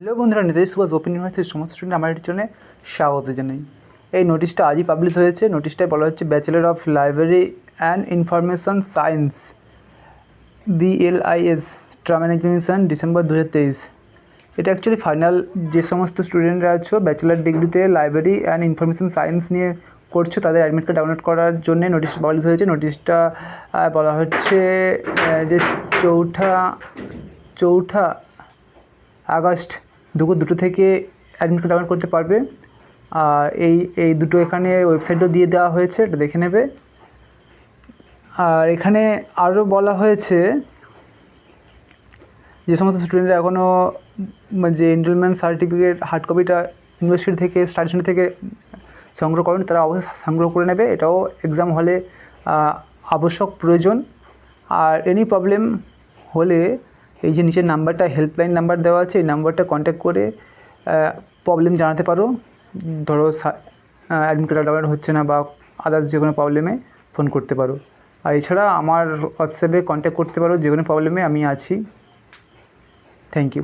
Hello বন্ধুরা, Netaji Subhash open ইউনিভার্সিটির সমস্ত স্টুডেন্ট আমার চ্যানেলে স্বাগত জানাই। এই নোটিশটা আজই পাবলিশ হয়েছে। নোটিশটায় বলা হচ্ছে bachelor of library and information science BLIS term and examination December 2023। এটা অ্যাকচুয়ালি ফাইনাল যে সমস্ত স্টুডেন্টরা আছো ব্যাচেলার ডিগ্রিতে লাইব্রেরি অ্যান্ড ইনফরমেশন সায়েন্স নিয়ে করছো তাদের অ্যাডমিট কার্ড ডাউনলোড করার জন্য নোটিশটা পাবলিশ হয়েছে। নোটিশটা বলা হচ্ছে যে চৌঠা আগস্ট দুপুর 2টো থেকে অ্যাডমিট কার্ড ডাউনলোড করতে পারবে। আর এই দুটো এখানে ওয়েবসাইটও দিয়ে দেওয়া হয়েছে, এটা দেখে নেবে। আর এখানে আরও বলা হয়েছে যে সমস্ত স্টুডেন্টরা এখনও যে এনরোলমেন্ট সার্টিফিকেট হার্ড কপিটা ইউনিভার্সিটি থেকে স্টাডি সেন্টার থেকে সংগ্রহ করেন তারা অবশ্যই সংগ্রহ করে নেবে। এটাও এক্সাম হলে আবশ্যক প্রয়োজন। আর এনি প্রবলেম হলে এই যে নিচের নাম্বারটা হেল্পলাইন নাম্বার দেওয়া আছে, এই নাম্বারটা কন্ট্যাক্ট করে প্রবলেম জানাতে পারো। ধরো অ্যাডমিট কার্ড ডাউনলোড হচ্ছে না বা আদার্স যে কোনো প্রবলেমে ফোন করতে পারো। আর এছাড়া আমার হোয়াটসঅ্যাপে কন্ট্যাক্ট করতে পারো যে কোনো প্রবলেমে, আমি আছি। Thank you.